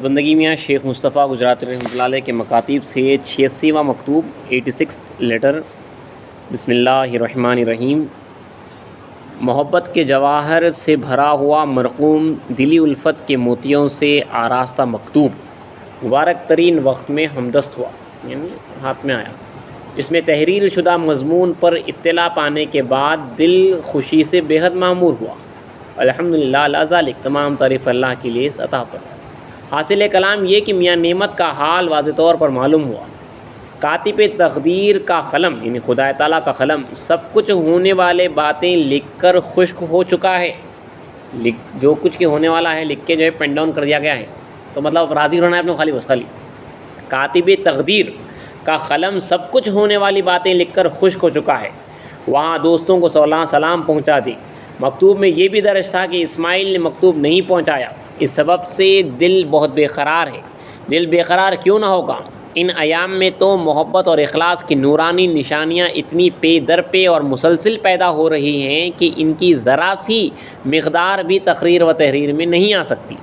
بندگی میاں شیخ مصطفیٰ گجراتی رحمۃ اللہ علیہ کے مکاتیب سے 86واں مکتوب 86 لیٹر۔ بسم اللہ الرحمن الرحیم۔ محبت کے جواہر سے بھرا ہوا مرقوم دلی الفت کے موتیوں سے آراستہ مکتوب مبارک ترین وقت میں ہمدست ہوا، یعنی ہاتھ میں آیا۔ اس میں تحریر شدہ مضمون پر اطلاع پانے کے بعد دل خوشی سے بے حد معمور ہوا۔ الحمدللہ علی ذالک، تمام تعریف اللہ کے لیے اس عطا پر۔ حاصل کلام یہ کہ میاں نعمت کا حال واضح طور پر معلوم ہوا۔ کاتب تقدیر کا قلم یعنی خدا تعالیٰ کا قلم سب کچھ ہونے والے باتیں لکھ کر خشک ہو چکا ہے۔ جو کچھ کے ہونے والا ہے لکھ کے جو ہے پین ڈاؤن کر دیا گیا ہے، تو مطلب راضی ہونا ہے اپنے خالی کاتب تقدیر کا قلم سب کچھ ہونے والی باتیں لکھ کر خشک ہو چکا ہے۔ وہاں دوستوں کو سلام پہنچا دی۔ مکتوب میں یہ بھی درج تھا کہ اسماعیل نے مکتوب نہیں پہنچایا، اس سبب سے دل بہت بے قرار ہے۔ دل بے قرار کیوں نہ ہوگا؟ ان ایام میں تو محبت اور اخلاص کی نورانی نشانیاں اتنی پے در پے اور مسلسل پیدا ہو رہی ہیں کہ ان کی ذرا سی مقدار بھی تقریر و تحریر میں نہیں آ سکتی،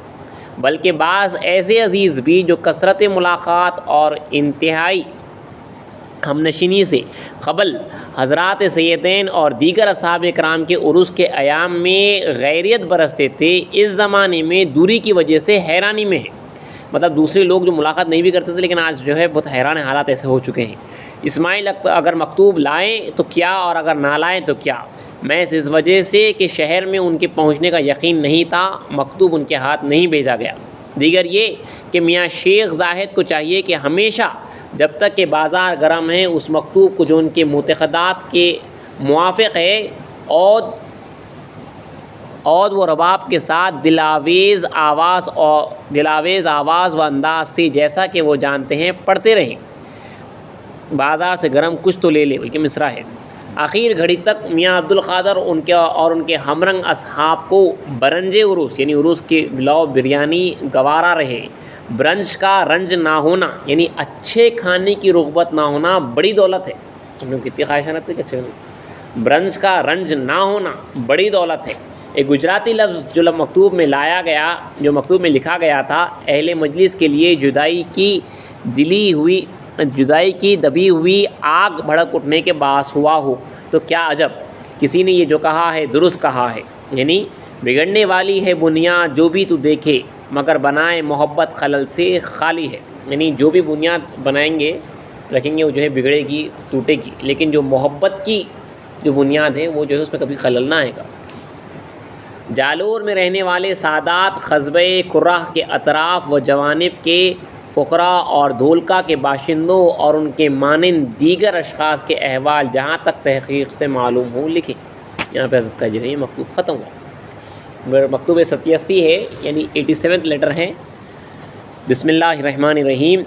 بلکہ بعض ایسے عزیز بھی جو کثرت ملاقات اور انتہائی ہمنشینی سے قبل حضرات سیدین اور دیگر اصحاب کرام کے عرس کے ایام میں غیریت برستے تھے، اس زمانے میں دوری کی وجہ سے حیرانی میں ہیں۔ مطلب دوسرے لوگ جو ملاقات نہیں بھی کرتے تھے لیکن آج جو ہے بہت حیران حالات ایسے ہو چکے ہیں۔ اسماعیل اگر مکتوب لائیں تو کیا اور اگر نہ لائیں تو کیا؟ محض اس وجہ سے کہ شہر میں ان کے پہنچنے کا یقین نہیں تھا، مکتوب ان کے ہاتھ نہیں بھیجا گیا۔ دیگر یہ کہ میاں شیخ زاہد کو چاہیے کہ ہمیشہ جب تک کہ بازار گرم ہے اس مکتوب کو جو ان کے معتقدات کے موافق ہے عود و رباب کے ساتھ دلاویز آواز و انداز سے جیسا کہ وہ جانتے ہیں پڑھتے رہیں۔ بازار سے گرم کچھ تو لے لے، بلکہ مصرع ہے۔ آخر گھڑی تک میاں عبدالقادر ان کے ہمرنگ اصحاب کو برنج عروس یعنی عروس کی بلاؤ بریانی گوارا رہے۔ برنج کا رنج نہ ہونا یعنی اچھے کھانے کی رغبت نہ ہونا بڑی دولت ہے۔ کتنی خواہشاں رہتی ہے کہ برنج کا رنج نہ ہونا بڑی دولت ہے۔ ایک گجراتی لفظ جو مکتوب میں لکھا گیا تھا، اہل مجلس کے لیے جدائی کی دبی ہوئی آگ بھڑک اٹھنے کے باعث ہوا ہو تو کیا عجب، کسی نے یہ جو کہا ہے درست کہا ہے، یعنی بگڑنے والی ہے بنیاد جو بھی تو دیکھے مگر بنائے محبت خلل سے خالی ہے۔ یعنی جو بھی بنیاد رکھیں گے وہ جو ہے بگڑے گی، ٹوٹے گی، لیکن جو محبت کی جو بنیاد ہے وہ جو ہے اس میں کبھی خلل نہ آئے گا۔ جالور میں رہنے والے سادات قصبہ کرہ کے اطراف و جوانب کے فقراء اور دھولکا کے باشندوں اور ان کے مانند دیگر اشخاص کے احوال جہاں تک تحقیق سے معلوم ہو لکھیں۔ یہاں پہ حضرت کا جو ہے یہ مکتوب ختم ہوا۔ مکتوب 87 ہے، یعنی 87 لیٹر ہے۔ بسم اللہ الرحمن الرحیم۔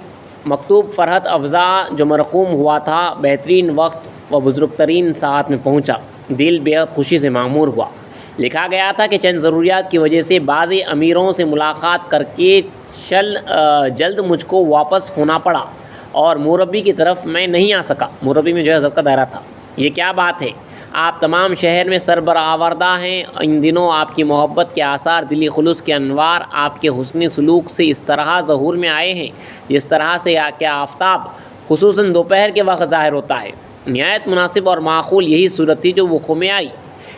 مکتوب فرحت افزا جو مرقوم ہوا تھا بہترین وقت و بزرگ ترین ساعت میں پہنچا، دل بےحد خوشی سے معمور ہوا۔ لکھا گیا تھا کہ چند ضروریات کی وجہ سے بعض امیروں سے ملاقات کر کے جلد مجھ کو واپس ہونا پڑا اور مربی کی طرف میں نہیں آ سکا۔ مربی میں جو ہے حضرت کا دائرہ تھا۔ یہ کیا بات ہے؟ آپ تمام شہر میں سربراوردہ ہیں۔ ان دنوں آپ کی محبت کے آثار، دلی خلوص کے انوار آپ کے حسن سلوک سے اس طرح ظہور میں آئے ہیں جس طرح سے کہ آفتاب خصوصاً دوپہر کے وقت ظاہر ہوتا ہے۔ نہایت مناسب اور معقول یہی صورت تھی جو وقوع میں آئی۔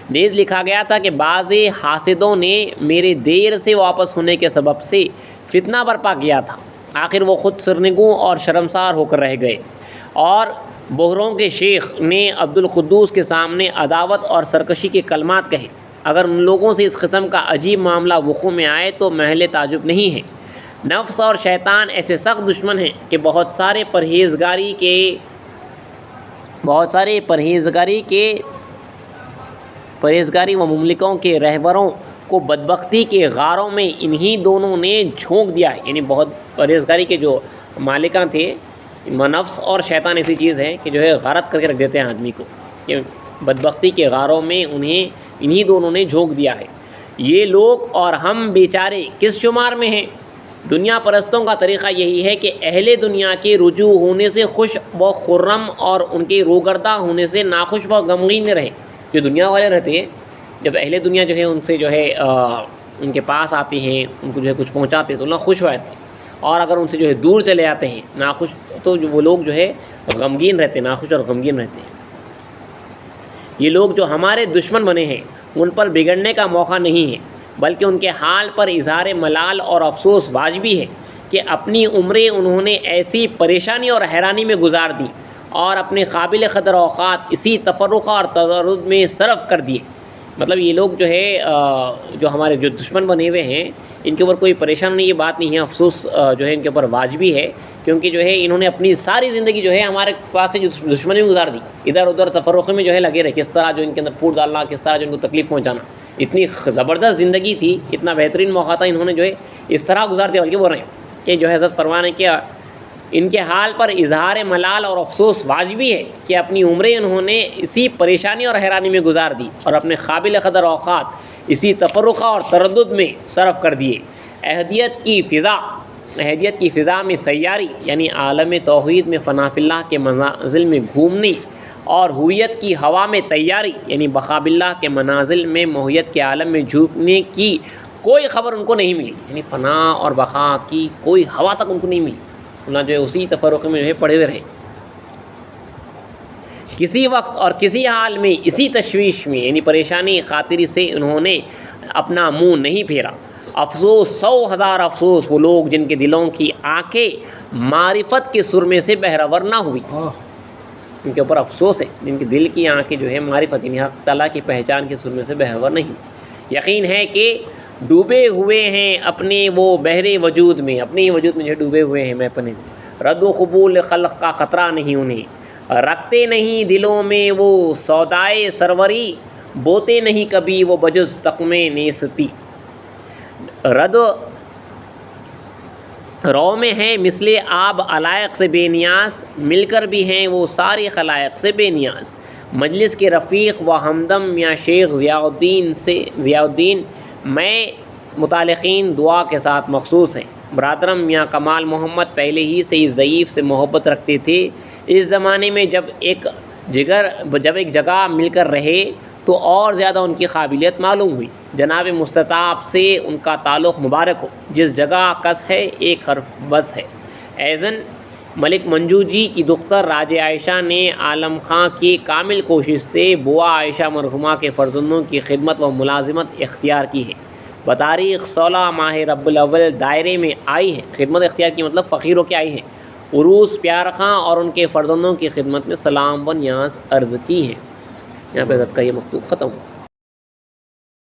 نیز لکھا گیا تھا کہ بعض حاسدوں نے میرے دیر سے واپس ہونے کے سبب سے فتنہ برپا کیا تھا، آخر وہ خود سرنگوں اور شرمسار ہو کر رہ گئے، اور بحروں کے شیخ نے عبدالقدوس کے سامنے عداوت اور سرکشی کے کلمات کہے۔ اگر ان لوگوں سے اس قسم کا عجیب معاملہ وقوع میں آئے تو محل تعجب نہیں ہے۔ نفس اور شیطان ایسے سخت دشمن ہیں کہ بہت سارے پرہیزگاری و مملکوں کے رہبروں کو بدبختی کے غاروں میں انہی دونوں نے جھونک دیا ہے۔ یعنی بہت پرہیزگاری کے جو مالکاں تھے، نفس اور شیطان ایسی چیز ہے کہ جو ہے غارت کر کے رکھ دیتے ہیں آدمی کو، کہ بدبختی کے غاروں میں انہی دونوں نے جھونک دیا ہے۔ یہ لوگ اور ہم بیچارے کس شمار میں ہیں؟ دنیا پرستوں کا طریقہ یہی ہے کہ اہل دنیا کے رجوع ہونے سے خوش و خرم اور ان کے روگردہ ہونے سے ناخوش و غمگین رہیں۔ جو دنیا والے رہتے ہیں، جب اہل دنیا جو ہے ان سے جو ہے ان کے پاس آتے ہیں، ان کو جو ہے کچھ پہنچاتے ہیں تو اللہ خوش ہو جاتے ہیں، اور اگر ان سے جو ہے دور چلے جاتے ہیں ناخوش، تو جو وہ لوگ جو ہے غمگین رہتے ہیں، ناخوش اور غمگین رہتے ہیں۔ یہ لوگ جو ہمارے دشمن بنے ہیں ان پر بگڑنے کا موقع نہیں ہے، بلکہ ان کے حال پر اظہار ملال اور افسوس واجبی ہے کہ اپنی عمریں انہوں نے ایسی پریشانی اور حیرانی میں گزار دیں اور اپنے قابل قدر اوقات اسی تفرقہ اور تضرد میں صرف کر دیے۔ مطلب یہ لوگ جو ہے جو ہمارے جو دشمن بنے ہوئے ہیں ان کے اوپر کوئی پریشان نہیں، یہ بات نہیں ہے، افسوس جو ہے ان کے اوپر واجبی ہے، کیونکہ جو ہے انہوں نے اپنی ساری زندگی جو ہے ہمارے پاس سے جو دشمنی میں گزار دی، ادھر ادھر تفرقے میں جو ہے لگے رہے، کس طرح جو ان کے اندر پھوٹ ڈالنا، کس طرح جو ان کو تکلیف پہنچانا۔ اتنی زبردست زندگی تھی، اتنا بہترین موقع تھا، انہوں نے جو ہے اس طرح گزار دیا۔ بلکہ بول رہے ہیں کہ جو ہے حضرت فرمانے کیا ان کے حال پر اظہار ملال اور افسوس واجبی ہے کہ اپنی عمریں انہوں نے اسی پریشانی اور حیرانی میں گزار دی اور اپنے قابل قدر اوقات اسی تفرقہ اور تردد میں صرف کر دیے۔ احدیت کی فضا میں سیاری یعنی عالم توحید میں فنا فی اللہ کے منازل میں گھومنے، اور ہویت کی ہوا میں تیاری یعنی بقا باللہ کے منازل میں موہیت کے عالم میں جھوکنے کی کوئی خبر ان کو نہیں ملی، یعنی فنا اور بقا کی کوئی ہوا تک ان کو نہیں ملی، انہیں جو ہے اسی تفرقے میں جو ہے پڑے ہوئے رہے۔ کسی وقت اور کسی حال میں اسی تشویش میں یعنی پریشانی خاطری سے انہوں نے اپنا منہ نہیں پھیرا۔ افسوس، 100,000 افسوس وہ لوگ جن کے دلوں کی آنکھیں معرفت کے سرمے سے بہرور نہ ہوئی، ان کے اوپر افسوس ہے جن کے دل کی آنکھیں جو ہے معرفت یعنی حق تعالیٰ کی پہچان کے سرمے سے بہرور نہیں۔ یقین ہے کہ ڈوبے ہوئے ہیں اپنے وہ بحرے وجود میں، اپنے ہی وجود میں جو ڈوبے ہوئے ہیں میں اپنے، رد و قبول خلق کا خطرہ نہیں انہیں، رکھتے نہیں دلوں میں وہ سودائے سروری، بوتے نہیں کبھی وہ بجز تقمے نیستی۔ رد رو میں ہیں مثل آب علائق سے بے نیاز، مل کر بھی ہیں وہ ساری خلائق سے بے نیاز۔ مجلس کے رفیق و ہمدم میاں شیخ ضیاء الدین میں متعلقین دعا کے ساتھ مخصوص ہیں۔ برادرم میاں کمال محمد پہلے ہی سے ہی ضعیف سے محبت رکھتے تھے، اس زمانے میں جب ایک جگہ مل کر رہے تو اور زیادہ ان کی قابلیت معلوم ہوئی۔ جناب مستطاب سے ان کا تعلق مبارک ہو، جس جگہ کس ہے ایک حرف بس ہے۔ ایزن ملک منجو جی کی دختر راج عائشہ نے عالم خاں کی کامل کوشش سے بوا عائشہ مرحومہ کے فرزندوں کی خدمت و ملازمت اختیار کی ہے۔ بتاریخ 16 ماہ ربیع الاول دائرے میں آئی ہیں، خدمت اختیار کی مطلب فقیر ہو کے آئی ہیں۔ عروس پیار خاں اور ان کے فرزندوں کی خدمت میں سلام و نیاز عرض کی ہیں۔ یہاں پہ حضرت کا یہ مکتوب ختم ہو۔